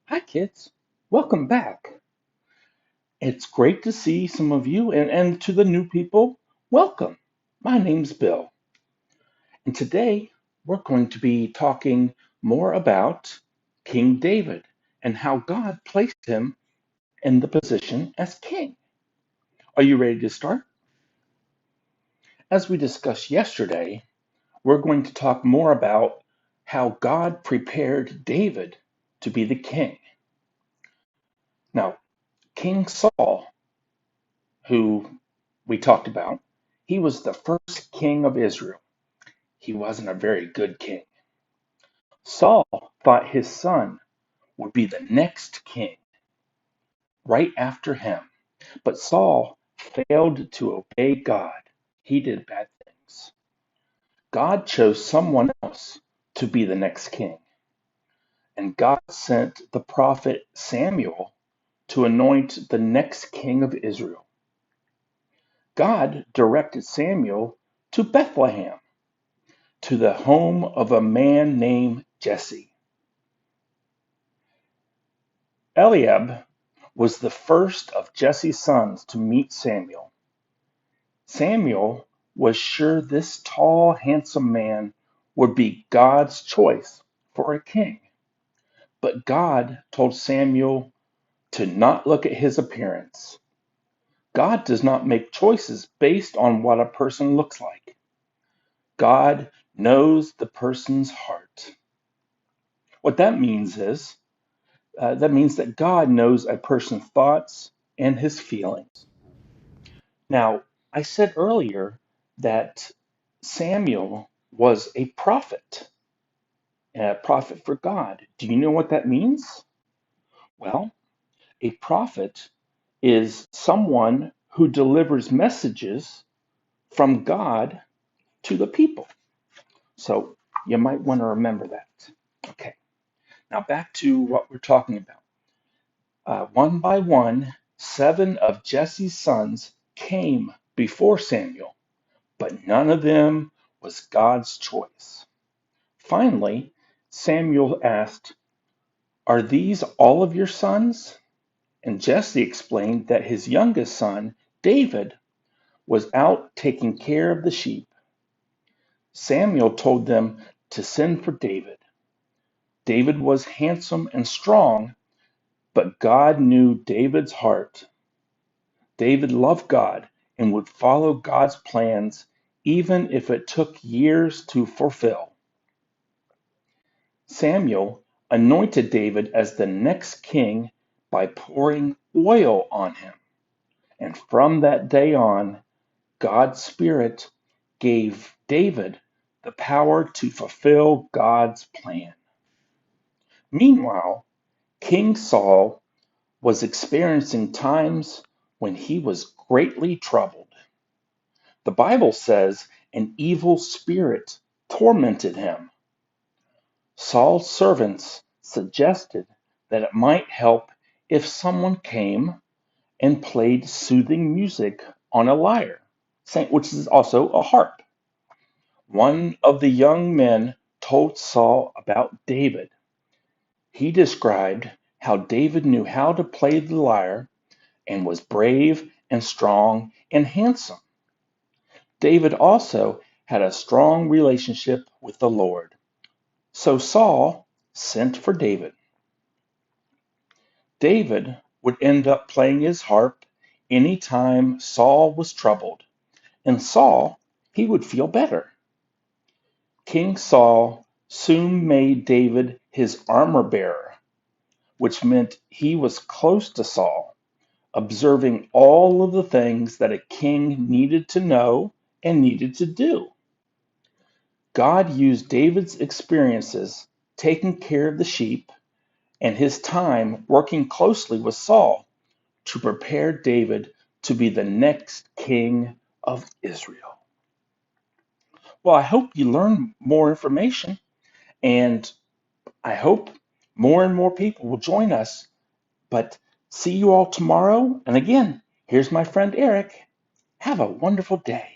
Hi, kids. Welcome back. It's great to see some of you, and to the new people, welcome. My name's Bill, and today we're going to be talking more about King David and how God placed him in the position as king. Are you ready to start? As we discussed yesterday, we're going to talk more about how God prepared David to be the king. Now, King Saul, who we talked about, he was the first king of Israel. He wasn't a very good king. Saul thought his son would be the next king right after him, but Saul failed to obey God. He did bad things. God chose someone else to be the next king, and God sent the prophet Samuel to anoint the next king of Israel. God directed Samuel to Bethlehem, to the home of a man named Jesse. Eliab was the first of Jesse's sons to meet Samuel. Samuel was sure this tall, handsome man would be God's choice for a king. But God told Samuel to not look at his appearance. God does not make choices based on what a person looks like. God knows the person's heart. What that means is that means that God knows a person's thoughts and his feelings. Now, I said earlier that Samuel was a prophet for God. Do you know what that means? Well, a prophet is someone who delivers messages from God to the people. So you might want to remember that. Okay, now back to what we're talking about. One by one, 7 of Jesse's sons came before Samuel, but none of them was God's choice. Finally, Samuel asked, "Are these all of your sons?" And Jesse explained that his youngest son, David, was out taking care of the sheep. Samuel told them to send for David. David was handsome and strong, but God knew David's heart. David loved God and would follow God's plans even if it took years to fulfill. Samuel anointed David as the next king by pouring oil on him. And from that day on, God's Spirit gave David the power to fulfill God's plan. Meanwhile, King Saul was experiencing times when he was greatly troubled. The Bible says an evil spirit tormented him. Saul's servants suggested that it might help if someone came and played soothing music on a lyre, which is also a harp. One of the young men told Saul about David. He described how David knew how to play the lyre and was brave and strong and handsome. David also had a strong relationship with the Lord. So Saul sent for David. David would end up playing his harp anytime Saul was troubled, and Saul, he would feel better. King Saul soon made David his armor bearer, which meant he was close to Saul, observing all of the things that a king needed to know and needed to do. God used David's experiences taking care of the sheep and his time working closely with Saul to prepare David to be the next king of Israel. Well, I hope you learn more information, and I hope more and more people will join us. But see you all tomorrow. And again, here's my friend Eric. Have a wonderful day.